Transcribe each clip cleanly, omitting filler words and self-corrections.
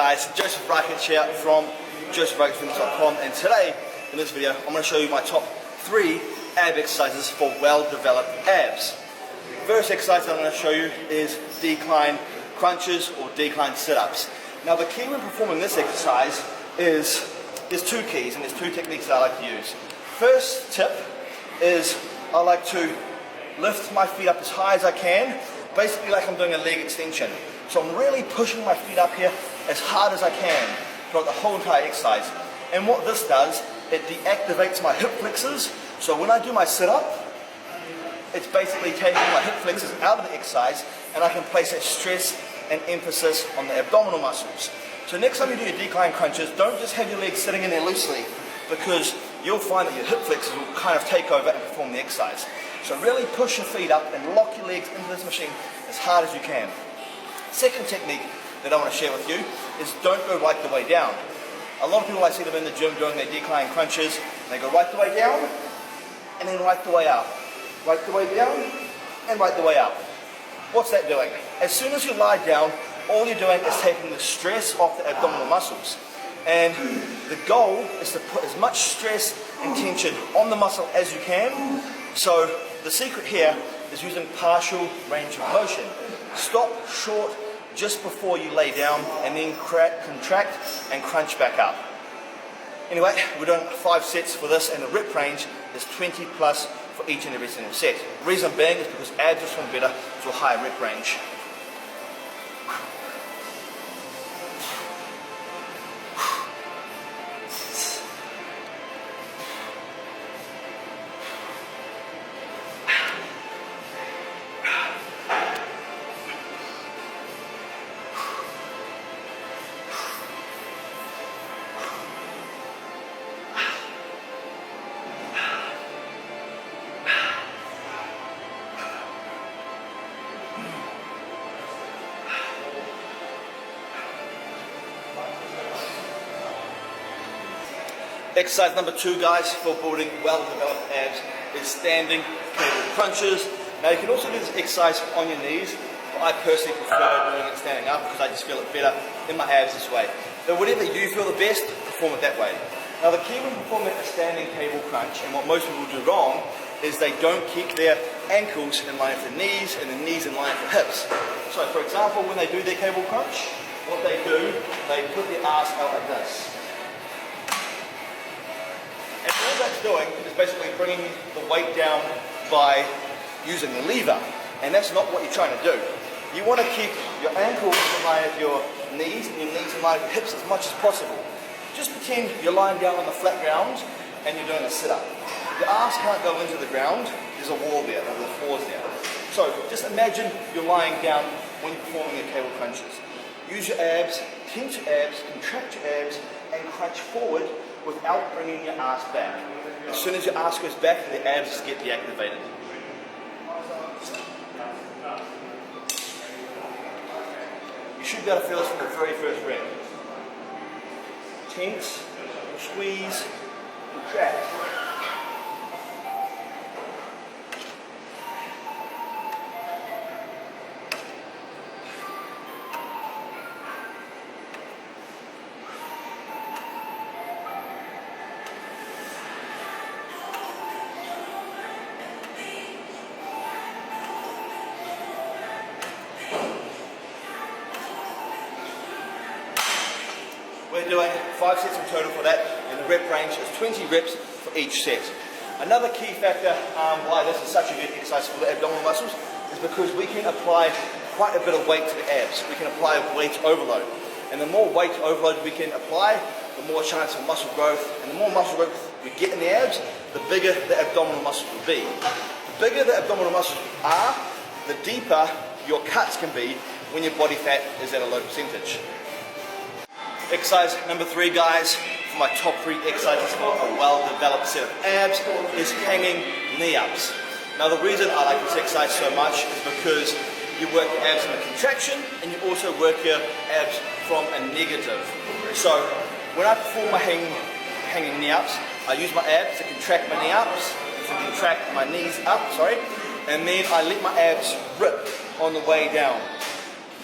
guys, Joseph Rakic here from josephrakicfitness.com, and today in this video I'm going to show you my top 3 ab exercises for well-developed abs. First exercise I'm going to show you is decline crunches or decline sit-ups. Now the key when performing this exercise is, there's 2 keys and there's 2 techniques that I like to use. First tip is I like to lift my feet up as high as I can, basically like I'm doing a leg extension. So I'm really pushing my feet up here as hard as I can throughout the whole entire exercise. And what this does, it deactivates my hip flexors. So when I do my sit-up, it's basically taking my hip flexors out of the exercise, and I can place that stress and emphasis on the abdominal muscles. So next time you do your decline crunches, don't just have your legs sitting in there loosely, because you'll find that your hip flexors will kind of take over and perform the exercise. So really push your feet up and lock your legs into this machine as hard as you can. Second technique that I want to share with you is don't go right the way down. A lot of people, I see them in the gym doing their decline crunches, and they go right the way down and then right the way up. Right the way down and right the way up. What's that doing? As soon as you lie down, all you're doing is taking the stress off the abdominal muscles. And the goal is to put as much stress and tension on the muscle as you can. So the secret here is using partial range of motion. Stop short just before you lay down and then contract and crunch back up. Anyway, we're doing 5 sets for this, and the rep range is 20 plus for each and every single set. The reason being is because abs respond better to a higher rep range. Exercise number 2, guys, for building well-developed abs is standing cable crunches. Now you can also do this exercise on your knees, but I personally prefer doing it standing up because I just feel it better in my abs this way. But whatever you feel the best, perform it that way. Now the key when performing a standing cable crunch, and what most people do wrong, is they don't keep their ankles in line with the knees and the knees in line with the hips. So for example, when they do their cable crunch, what they do, they put their ass out like this. And all that's doing is basically bringing the weight down by using the lever. And that's not what you're trying to do. You want to keep your ankles in line with your knees and your knees in line with your hips as much as possible. Just pretend you're lying down on the flat ground and you're doing a sit-up. Your ass can't go into the ground. There's a wall there, or the floor's there. So just imagine you're lying down when you're performing your cable crunches. Use your abs, tense your abs, contract your abs, and crunch forward without bringing your ass back. As soon as your ass goes back, the abs get deactivated. You should be able to feel this from the very first rep. Tense, squeeze, contract. We're doing 5 sets in total for that, and the rep range is 20 reps for each set. Another key factor why this is such a good exercise for the abdominal muscles is because we can apply quite a bit of weight to the abs. We can apply weight overload. And the more weight overload we can apply, the more chance of muscle growth. And the more muscle growth we get in the abs, the bigger the abdominal muscles will be. The bigger the abdominal muscles are, the deeper your cuts can be when your body fat is at a low percentage. Exercise number 3, guys, for my top 3 exercises for a well-developed set of abs is hanging knee-ups. Now the reason I like this exercise so much is because you work your abs in a contraction and you also work your abs from a negative. So when I perform my hanging knee-ups, I use my abs to contract my knee-ups, to contract my knees up, and then I let my abs rip on the way down.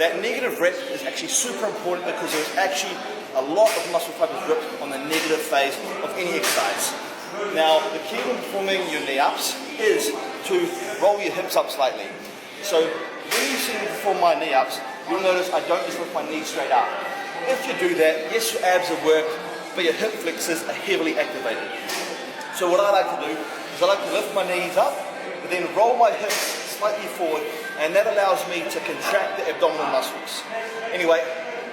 that negative rep is actually super important because there's actually a lot of muscle fibers ripped on the negative phase of any exercise. Now, the key when performing your knee ups is to roll your hips up slightly. So when you see me perform my knee ups, you'll notice I don't just lift my knees straight up. If you do that, yes, your abs are worked, but your hip flexors are heavily activated. So what I like to do is I like to lift my knees up, but then roll my hips slightly forward, and that allows me to contract the abdominal muscles. Anyway,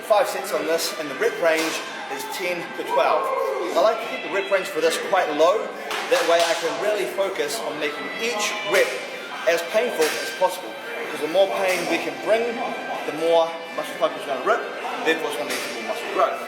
5 sets on this, and the rep range is 10 to 12. I like to keep the rep range for this quite low, that way I can really focus on making each rep as painful as possible, because the more pain we can bring, the more muscle fibers are going to rip, therefore it's going to lead to more muscle growth.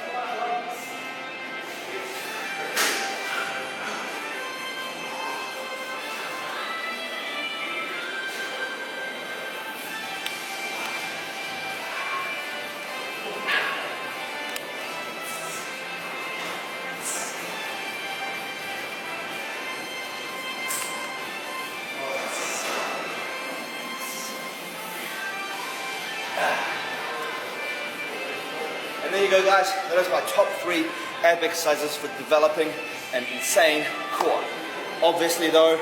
And there you go, guys. Those are my top 3 ab exercises for developing an insane core. Obviously though,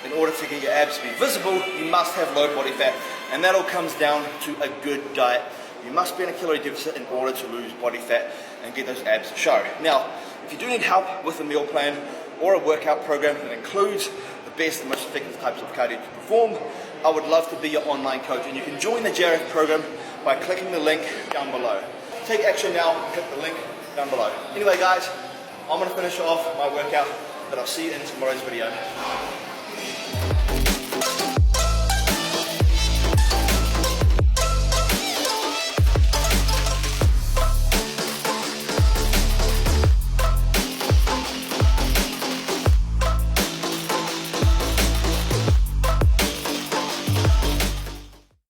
in order to get your abs to be visible, you must have low body fat, and that all comes down to a good diet. You must be in a calorie deficit in order to lose body fat and get those abs to show. Now, if you do need help with a meal plan or a workout program that includes the best and most effective types of cardio to perform, I would love to be your online coach, and you can join the JRF program by clicking the link down below. Take action now, click the link down below. Anyway guys, I'm going to finish off my workout, but I'll see you in tomorrow's video.